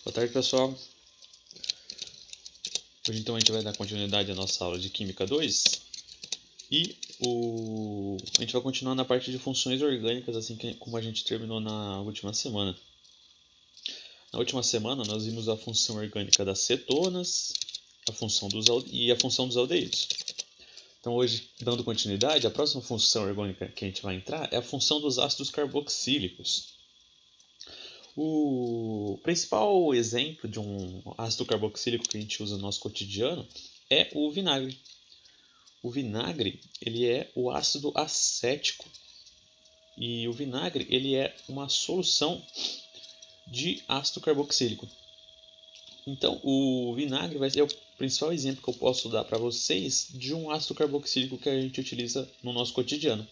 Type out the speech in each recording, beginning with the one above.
Boa tarde, pessoal. Hoje então a gente vai dar continuidade à nossa aula de Química 2 e a gente vai continuar na parte de funções orgânicas, assim como a gente terminou na última semana. Na última semana nós vimos a função orgânica das cetonas e a função dos aldeídos. Então hoje, dando continuidade, a próxima função orgânica que a gente vai entrar é a função dos ácidos carboxílicos. O principal exemplo de um ácido carboxílico que a gente usa no nosso cotidiano é o vinagre. O vinagre ele é o ácido acético e o vinagre ele é uma solução de ácido carboxílico. Então o vinagre vai ser o principal exemplo que eu posso dar para vocês de um ácido carboxílico que a gente utiliza no nosso cotidiano.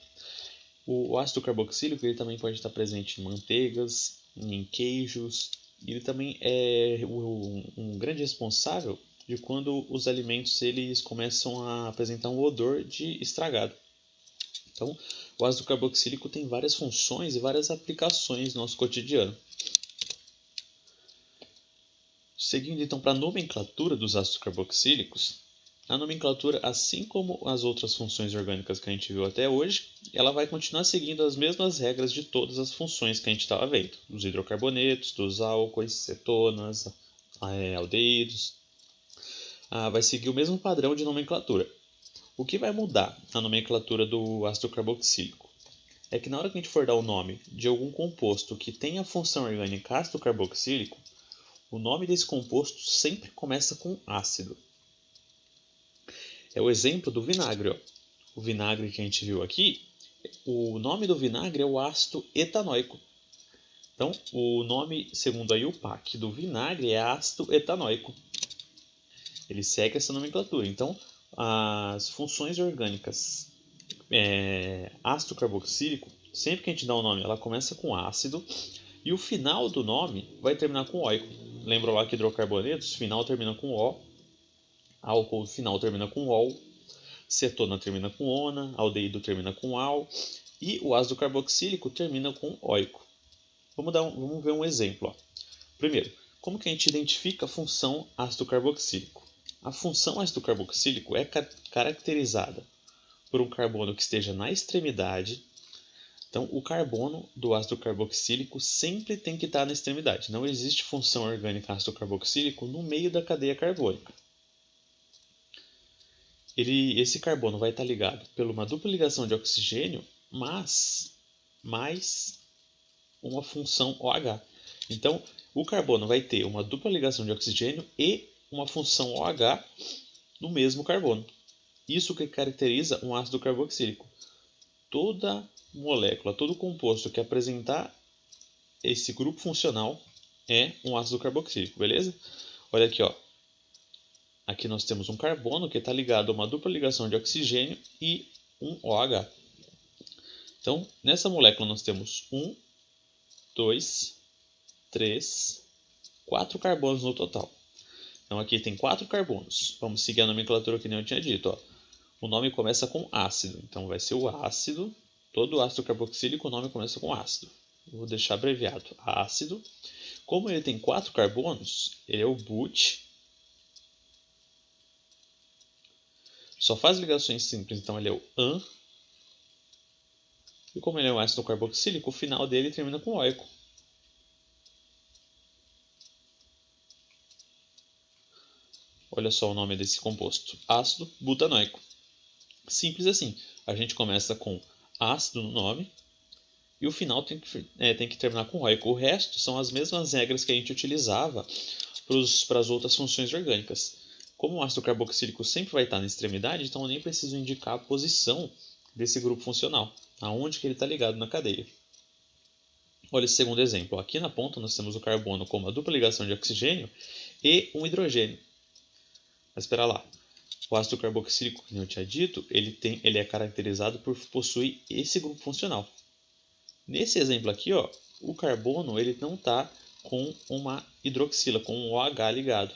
O ácido carboxílico ele também pode estar presente em manteigas, em queijos. Ele também é um grande responsável de quando os alimentos eles começam a apresentar um odor de estragado. Então, o ácido carboxílico tem várias funções e várias aplicações no nosso cotidiano. Seguindo então para a nomenclatura dos ácidos carboxílicos, a nomenclatura, assim como as outras funções orgânicas que a gente viu até hoje, ela vai continuar seguindo as mesmas regras de todas as funções que a gente estava vendo, dos hidrocarbonetos, dos álcoois, cetonas, aldeídos. Vai seguir o mesmo padrão de nomenclatura. O que vai mudar na nomenclatura do ácido carboxílico é que na hora que a gente for dar o nome de algum composto que tenha a função orgânica ácido carboxílico, o nome desse composto sempre começa com ácido. É o exemplo do vinagre. Ó. O vinagre que a gente viu aqui, o nome do vinagre é o ácido etanóico. Então, o nome, segundo a IUPAC, do vinagre é ácido etanóico. Ele segue essa nomenclatura. Então, as funções orgânicas ácido carboxílico, sempre que a gente dá o nome, ela começa com ácido e o final do nome vai terminar com óico. Lembra lá que hidrocarbonetos, final termina com O, álcool, final termina com OL, cetona termina com ona, aldeído termina com al e o ácido carboxílico termina com óico. Vamos ver um exemplo. Ó. Primeiro, como que a gente identifica a função ácido carboxílico? A função ácido carboxílico é caracterizada por um carbono que esteja na extremidade. Então, o carbono do ácido carboxílico sempre tem que estar na extremidade. Não existe função orgânica ácido carboxílico no meio da cadeia carbônica. Esse carbono vai estar ligado por uma dupla ligação de oxigênio, mas mais uma função OH. Então, o carbono vai ter uma dupla ligação de oxigênio e uma função OH no mesmo carbono. Isso que caracteriza um ácido carboxílico. Toda molécula, todo composto que apresentar esse grupo funcional é um ácido carboxílico, beleza? Olha aqui, ó. Aqui nós temos um carbono que está ligado a uma dupla ligação de oxigênio e um OH. Então, nessa molécula nós temos 1, 2, 3, 4 carbonos no total. Então aqui tem 4 carbonos. Vamos seguir a nomenclatura que nem eu tinha dito. Ó. O nome começa com ácido, então vai ser o ácido. Todo ácido carboxílico, o nome começa com ácido. Vou deixar abreviado. Ácido. Como ele tem 4 carbonos, ele é o but. Só faz ligações simples, então ele é o an. E como ele é um ácido carboxílico, o final dele termina com óico. Olha só o nome desse composto. Ácido butanoico. Simples assim. A gente começa com ácido no nome e o final tem que terminar com óico. O resto são as mesmas regras que a gente utilizava para as outras funções orgânicas. Como o ácido carboxílico sempre vai estar na extremidade, então eu nem preciso indicar a posição desse grupo funcional, aonde que ele está ligado na cadeia. Olha esse segundo exemplo. Aqui na ponta nós temos o carbono com uma dupla ligação de oxigênio e um hidrogênio. Mas espera lá. O ácido carboxílico, como eu tinha dito, ele é caracterizado por possuir esse grupo funcional. Nesse exemplo aqui, ó, o carbono ele não está com uma hidroxila, com um OH ligado.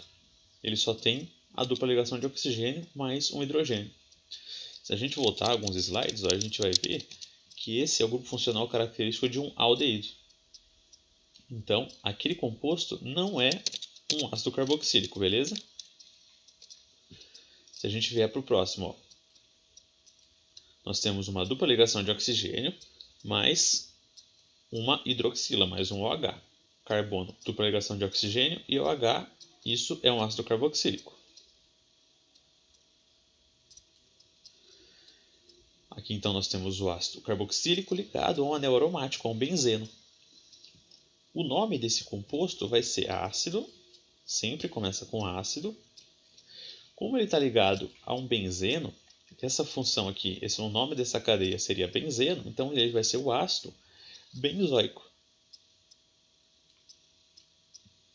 Ele só tem a dupla ligação de oxigênio mais um hidrogênio. Se a gente voltar alguns slides, ó, a gente vai ver que esse é o grupo funcional característico de um aldeído. Então, aquele composto não é um ácido carboxílico, beleza? Se a gente vier para o próximo, ó, nós temos uma dupla ligação de oxigênio mais uma hidroxila, mais um OH. Carbono, dupla ligação de oxigênio e OH, isso é um ácido carboxílico. Aqui então nós temos o ácido carboxílico ligado a um anel aromático, a um benzeno. O nome desse composto vai ser ácido, sempre começa com ácido. Como ele está ligado a um benzeno, essa função aqui, o nome dessa cadeia seria benzeno, então ele vai ser o ácido benzoico.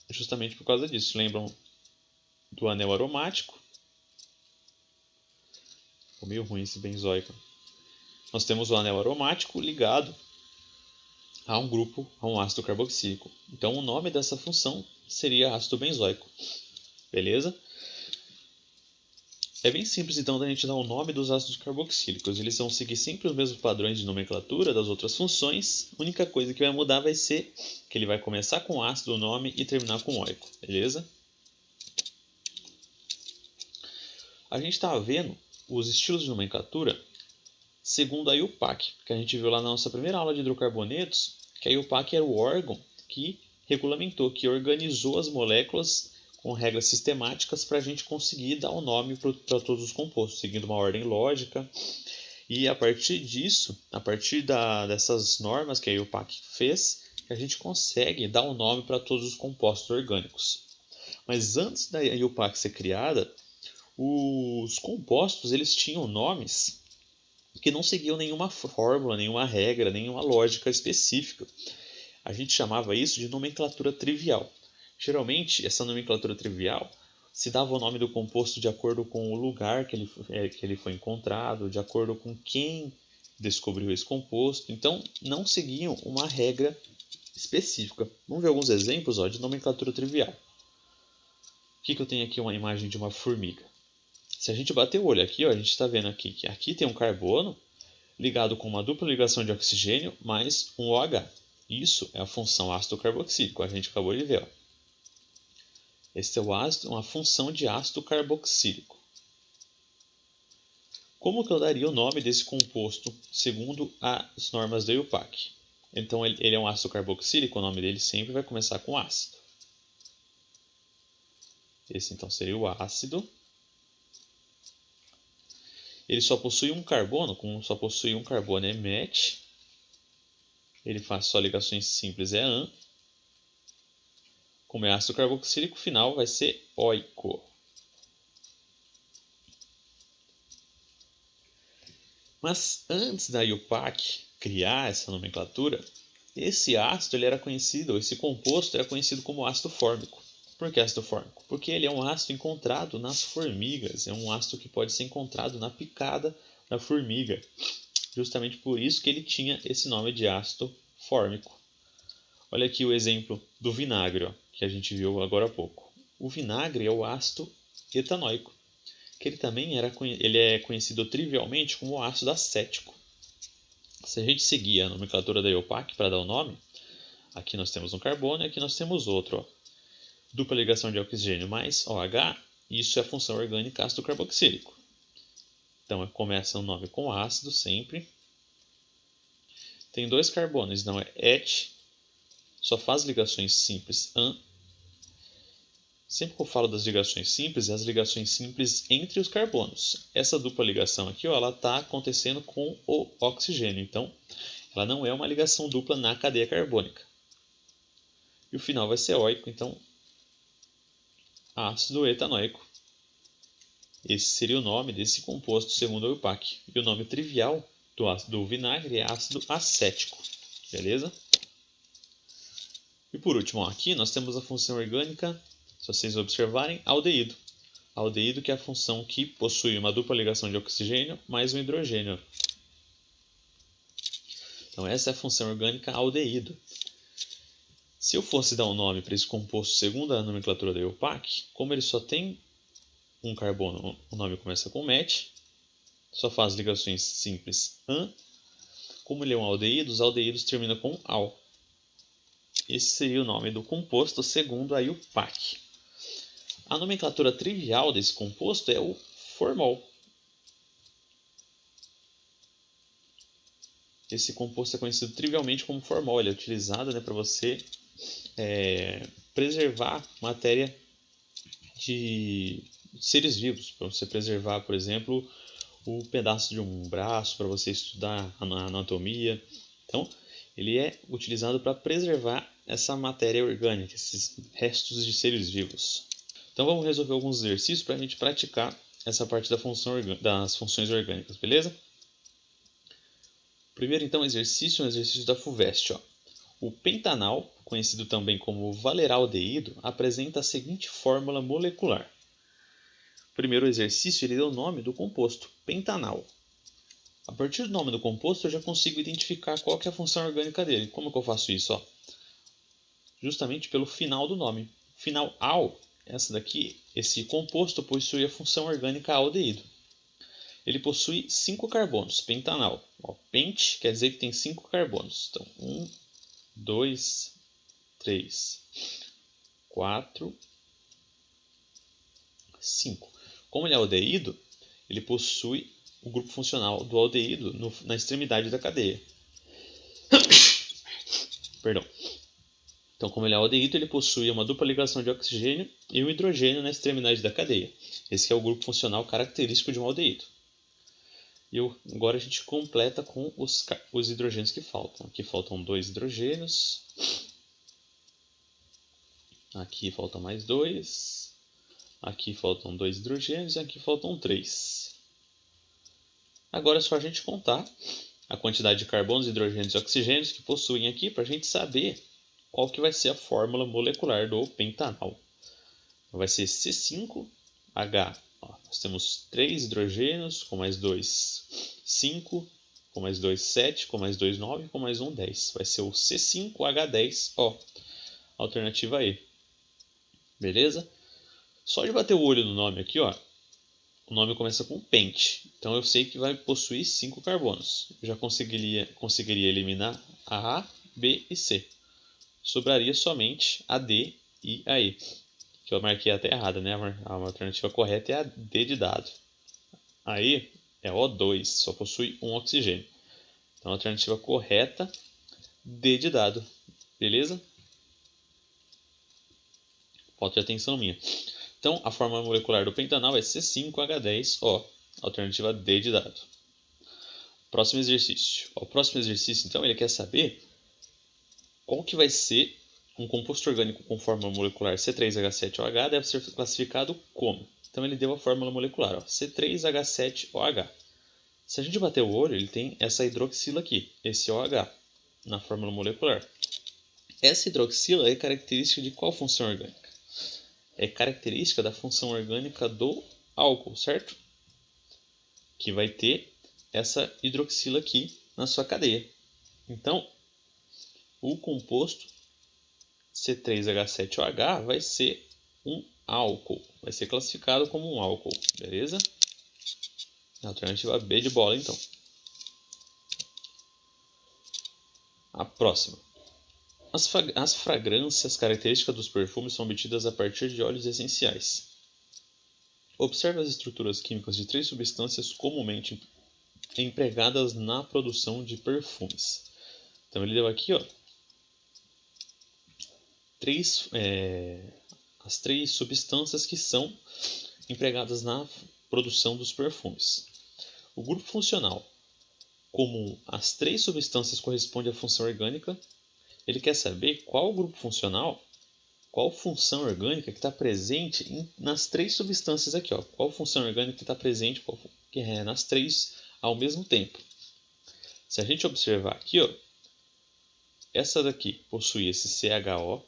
Justamente por causa disso. Lembram do anel aromático? Ficou meio ruim esse benzoico. Nós temos o anel aromático ligado a um grupo, a um ácido carboxílico. Então o nome dessa função seria ácido benzoico. Beleza? É bem simples então da gente dar o nome dos ácidos carboxílicos. Eles vão seguir sempre os mesmos padrões de nomenclatura das outras funções. A única coisa que vai mudar vai ser que ele vai começar com ácido o nome e terminar com oico. Beleza? A gente está vendo os estilos de nomenclatura segundo a IUPAC, que a gente viu lá na nossa primeira aula de hidrocarbonetos, que a IUPAC era o órgão que regulamentou, que organizou as moléculas com regras sistemáticas para a gente conseguir dar um nome para todos os compostos, seguindo uma ordem lógica. E a partir disso, a partir dessas normas que a IUPAC fez, a gente consegue dar um nome para todos os compostos orgânicos. Mas antes da IUPAC ser criada, os compostos eles tinham nomes que não seguiam nenhuma fórmula, nenhuma regra, nenhuma lógica específica. A gente chamava isso de nomenclatura trivial. Geralmente, essa nomenclatura trivial se dava o nome do composto de acordo com o lugar que ele foi encontrado, de acordo com quem descobriu esse composto. Então, não seguiam uma regra específica. Vamos ver alguns exemplos de nomenclatura trivial. O que eu tenho aqui? Uma imagem de uma formiga. Se a gente bater o olho aqui, a gente está vendo aqui que aqui tem um carbono ligado com uma dupla ligação de oxigênio mais um OH. Isso é a função ácido carboxílico, a gente acabou de ver. Esse é o ácido, uma função de ácido carboxílico. Como que eu daria o nome desse composto segundo as normas da IUPAC? Então ele é um ácido carboxílico, o nome dele sempre vai começar com ácido. Esse então seria o ácido. Ele só possui um carbono, como só possui um carbono é MET. Ele faz só ligações simples, é AN. Como é ácido carboxílico, o final vai ser oico. Mas antes da IUPAC criar essa nomenclatura, esse ácido ele era conhecido, esse composto era conhecido como ácido fórmico. Por que ácido fórmico? Porque ele é um ácido encontrado nas formigas, é um ácido que pode ser encontrado na picada da formiga. Justamente por isso que ele tinha esse nome de ácido fórmico. Olha aqui o exemplo do vinagre, que a gente viu agora há pouco. O vinagre é o ácido etanoico, que ele também é conhecido trivialmente como ácido acético. Se a gente seguir a nomenclatura da IUPAC para dar o nome, aqui nós temos um carbono e aqui nós temos outro. Dupla ligação de oxigênio mais OH, isso é a função orgânica ácido carboxílico. Então começa o nome com ácido sempre. Tem dois carbonos, então é ET, só faz ligações simples AN. Sempre que eu falo das ligações simples, é as ligações simples entre os carbonos. Essa dupla ligação aqui, ela está acontecendo com o oxigênio, então ela não é uma ligação dupla na cadeia carbônica. E o final vai ser oico, então ácido etanoico. Esse seria o nome desse composto segundo a IUPAC. E o nome trivial do vinagre é ácido acético. Beleza? E por último, aqui nós temos a função orgânica, se vocês observarem, aldeído. Aldeído que é a função que possui uma dupla ligação de oxigênio mais um hidrogênio. Então essa é a função orgânica aldeído. Se eu fosse dar um nome para esse composto segundo a nomenclatura da IUPAC, como ele só tem um carbono, o nome começa com MET, só faz ligações simples AN. Como ele é um aldeído, os aldeídos terminam com AL. Esse seria o nome do composto segundo a IUPAC. A nomenclatura trivial desse composto é o formol. Esse composto é conhecido trivialmente como formol. Ele é utilizado, né, para você preservar matéria de seres vivos. Para você preservar, por exemplo, o pedaço de um braço, para você estudar a anatomia. Então, ele é utilizado para preservar essa matéria orgânica, esses restos de seres vivos. Então, vamos resolver alguns exercícios para a gente praticar essa parte das funções orgânicas, beleza? Primeiro, então, exercício é um exercício da FUVEST. Ó. O pentanal, conhecido também como valeraldeído, apresenta a seguinte fórmula molecular. O primeiro exercício ele deu o nome do composto, pentanal. A partir do nome do composto, eu já consigo identificar qual que é a função orgânica dele. Como que eu faço isso? Ó? Justamente pelo final do nome. Final al, esse composto possui a função orgânica aldeído. Ele possui 5 carbonos, pentanal. Ó, pente quer dizer que tem 5 carbonos. Então, 1, 2, 3, 4, 5. Como ele é aldeído, ele possui o grupo funcional do aldeído na extremidade da cadeia. Perdão. Então, como ele é aldeído, ele possui uma dupla ligação de oxigênio e um hidrogênio na extremidade da cadeia. Esse é o grupo funcional característico de um aldeído. E agora a gente completa com os hidrogênios que faltam. Aqui faltam 2 hidrogênios. Aqui faltam mais 2. Aqui faltam 2 hidrogênios e aqui faltam 3. Agora é só a gente contar a quantidade de carbonos, hidrogênios e oxigênios que possuem aqui para a gente saber qual que vai ser a fórmula molecular do pentanal. Vai ser C5H. Ó, nós temos 3 hidrogênios, com mais 2, 5, com mais 2, 7, com mais 2, 9, com mais 1, 10. Vai ser o C5H10O, alternativa E. Beleza? Só de bater o olho no nome aqui, ó, o nome começa com pente. Então eu sei que vai possuir 5 carbonos. Eu já conseguiria eliminar a A, B e C. Sobraria somente a D e a E. Que eu marquei até errada, né? A alternativa correta é a D de dado. A E é O2, só possui um oxigênio. Então a alternativa correta, D de dado. Beleza? Falta de atenção minha. Então a fórmula molecular do pentanal é C5H10O, alternativa D de dado. Próximo exercício. O próximo exercício, então, ele quer saber qual que vai ser um composto orgânico com fórmula molecular C3H7OH deve ser classificado como? Então ele deu a fórmula molecular, ó, C3H7OH. Se a gente bater o olho, ele tem essa hidroxila aqui, esse OH, na fórmula molecular. Essa hidroxila é característica de qual função orgânica? É característica da função orgânica do álcool, certo? Que vai ter essa hidroxila aqui na sua cadeia. Então, o composto C3H7OH vai ser um álcool. Vai ser classificado como um álcool, beleza? Alternativa B de bola, então. A próxima. As fragrâncias características dos perfumes são obtidas a partir de óleos essenciais. Observe as estruturas químicas de 3 substâncias comumente empregadas na produção de perfumes. Então ele deu aqui, ó, as 3 substâncias que são empregadas na produção dos perfumes. O grupo funcional, como as 3 substâncias correspondem à função orgânica, ele quer saber qual grupo funcional, qual função orgânica que está presente nas 3 substâncias aqui. Ó. Qual função orgânica que está presente nas 3 ao mesmo tempo. Se a gente observar aqui, ó, essa daqui possui esse CHO,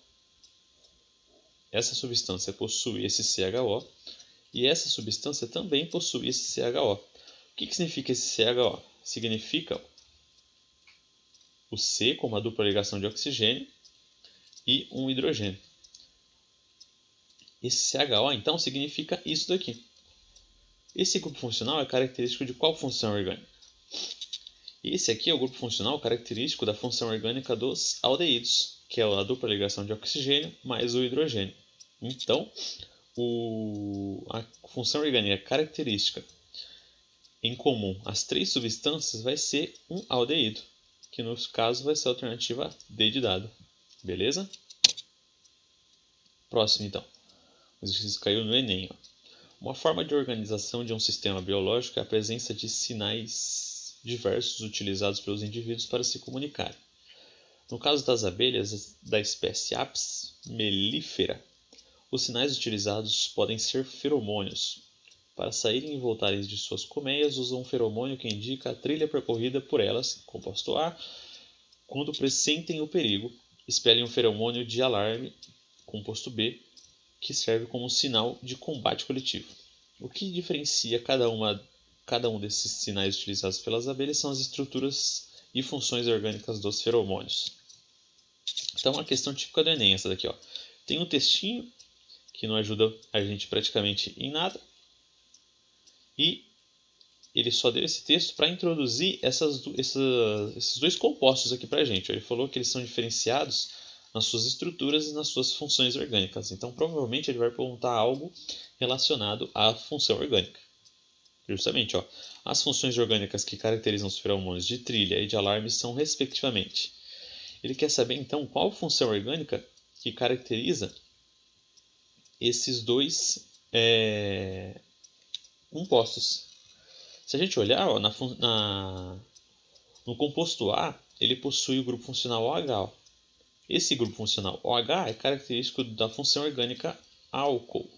essa substância possui esse CHO e essa substância também possui esse CHO. O que significa esse CHO? Significa o C com uma dupla ligação de oxigênio e um hidrogênio. Esse CHO, então, significa isso daqui. Esse grupo funcional é característico de qual função orgânica? Esse aqui é o grupo funcional característico da função orgânica dos aldeídos, que é a dupla ligação de oxigênio mais o hidrogênio. Então, a função orgânica característica em comum às três substâncias vai ser um aldeído, que no caso vai ser a alternativa D de dado. Beleza? Próximo então. O exercício caiu no Enem. Ó. Uma forma de organização de um sistema biológico é a presença de sinais diversos utilizados pelos indivíduos para se comunicarem. No caso das abelhas da espécie Apis mellifera, os sinais utilizados podem ser feromônios. Para saírem e voltarem de suas colmeias, usam um feromônio que indica a trilha percorrida por elas, composto A. Quando pressentem o perigo, expelem um feromônio de alarme, composto B, que serve como um sinal de combate coletivo. O que diferencia cada um desses sinais utilizados pelas abelhas são as estruturas e funções orgânicas dos feromônios. Então, a questão típica do Enem é essa daqui. Ó. Tem um textinho que não ajuda a gente praticamente em nada. E ele só deu esse texto para introduzir esses dois compostos aqui para a gente. Ele falou que eles são diferenciados nas suas estruturas e nas suas funções orgânicas. Então, provavelmente, ele vai perguntar algo relacionado à função orgânica. Justamente, ó, as funções orgânicas que caracterizam os feromônios de trilha e de alarme são, respectivamente. Ele quer saber, então, qual função orgânica que caracteriza esses dois compostos. Se a gente olhar ó, no composto A, ele possui o grupo funcional OH. Ó. Esse grupo funcional OH é característico da função orgânica álcool.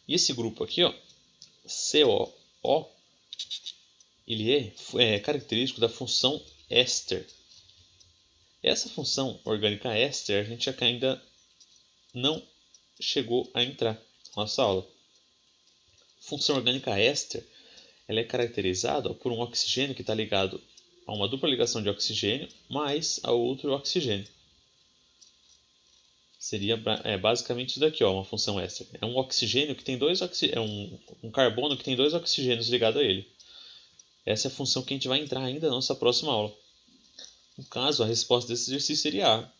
E esse grupo aqui, ó, COO, ele é característico da função éster. Essa função orgânica éster a gente ainda não chegou a entrar na nossa aula. A função orgânica éster ela é caracterizada por um oxigênio que está ligado a uma dupla ligação de oxigênio mais a outro oxigênio. Seria basicamente isso daqui, ó, uma função éster. É um oxigênio que tem um carbono que tem dois oxigênios ligados a ele. Essa é a função que a gente vai entrar ainda na nossa próxima aula. No caso, a resposta desse exercício seria A.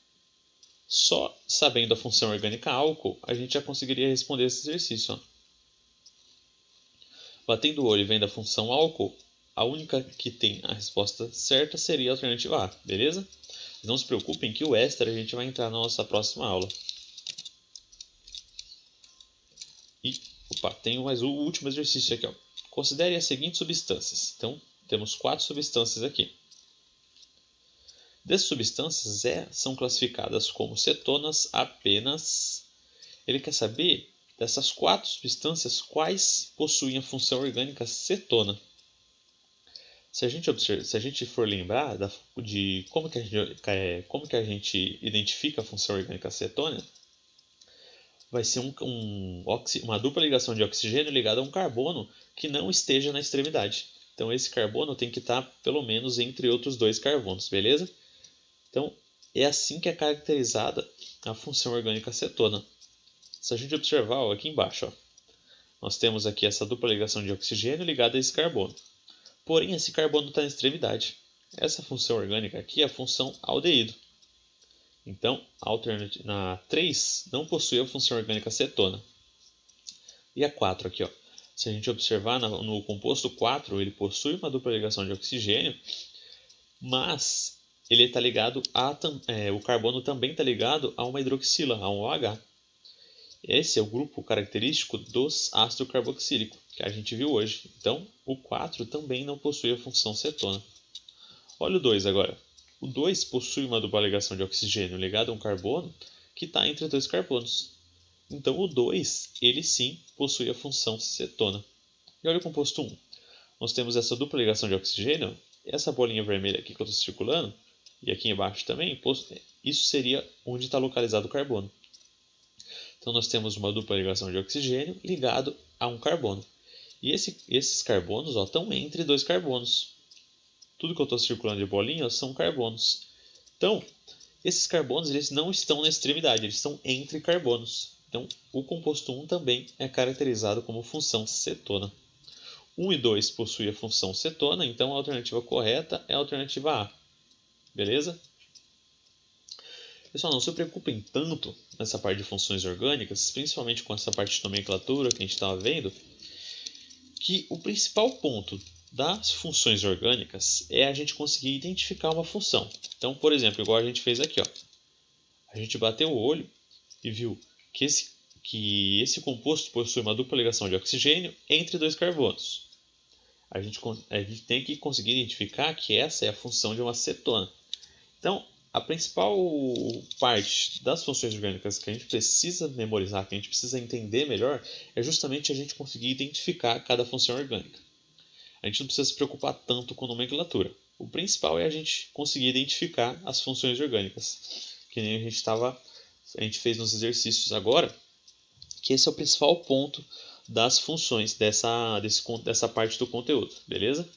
Só sabendo a função orgânica álcool, a gente já conseguiria responder esse exercício. Ó. Batendo o olho e vendo a função álcool, a única que tem a resposta certa seria a alternativa A, beleza? Não se preocupem que o éster a gente vai entrar na nossa próxima aula. E, tem mais o último exercício aqui. Ó. Considere as seguintes substâncias. Então, temos 4 substâncias aqui. Dessas substâncias, são classificadas como cetonas apenas. Ele quer saber, dessas 4 substâncias, quais possuem a função orgânica cetona. Se a gente for lembrar de como que a gente identifica a função orgânica cetona, vai ser uma dupla ligação de oxigênio ligada a um carbono que não esteja na extremidade. Então, esse carbono tem que estar pelo menos entre outros 2 carbonos, beleza? Então, é assim que é caracterizada a função orgânica cetona. Se a gente observar ó, aqui embaixo, ó, nós temos aqui essa dupla ligação de oxigênio ligada a esse carbono. Porém, esse carbono está na extremidade. Essa função orgânica aqui é a função aldeído. Então, na 3 não possui a função orgânica cetona. E a 4 aqui, ó. Se a gente observar no composto 4, ele possui uma dupla ligação de oxigênio, mas ele está ligado o carbono também está ligado a uma hidroxila, a um OH. Esse é o grupo característico dos ácido carboxílico, que a gente viu hoje. Então, o 4 também não possui a função cetona. Olha o 2 agora. O 2 possui uma dupla ligação de oxigênio ligada a um carbono que está entre 2 carbonos. Então, o 2, ele sim, possui a função cetona. E olha o composto 1. Nós temos essa dupla ligação de oxigênio, essa bolinha vermelha aqui que eu estou circulando, e aqui embaixo também, isso seria onde está localizado o carbono. Então, nós temos uma dupla ligação de oxigênio ligado a um carbono. E esses carbonos estão entre 2 carbonos. Tudo que eu estou circulando de bolinha são carbonos. Então, esses carbonos eles não estão na extremidade, eles estão entre carbonos. Então, o composto 1 também é caracterizado como função cetona. 1 e 2 possuem a função cetona, então a alternativa correta é a alternativa A. Beleza? Pessoal, não se preocupem tanto nessa parte de funções orgânicas, principalmente com essa parte de nomenclatura que a gente estava vendo, que o principal ponto das funções orgânicas é a gente conseguir identificar uma função. Então, por exemplo, igual a gente fez aqui, ó. A gente bateu o olho e viu que esse composto possui uma dupla ligação de oxigênio entre dois carbonos. A gente tem que conseguir identificar que essa é a função de uma cetona. Então, a principal parte das funções orgânicas que a gente precisa memorizar, que a gente precisa entender melhor, é justamente a gente conseguir identificar cada função orgânica. A gente não precisa se preocupar tanto com nomenclatura. O principal é a gente conseguir identificar as funções orgânicas, que nem a gente fez nos exercícios agora, que esse é o principal ponto das funções dessa parte do conteúdo, beleza?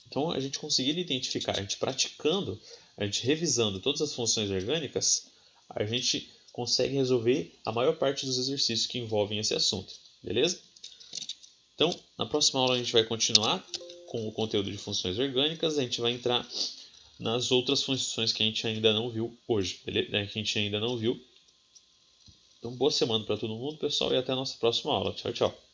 Então, a gente conseguir identificar, a gente praticando, a gente revisando todas as funções orgânicas, a gente consegue resolver a maior parte dos exercícios que envolvem esse assunto, beleza? Então, na próxima aula a gente vai continuar com o conteúdo de funções orgânicas, a gente vai entrar nas outras funções que a gente ainda não viu hoje, beleza? Que a gente ainda não viu. Então, boa semana para todo mundo, pessoal, e até a nossa próxima aula. Tchau, tchau.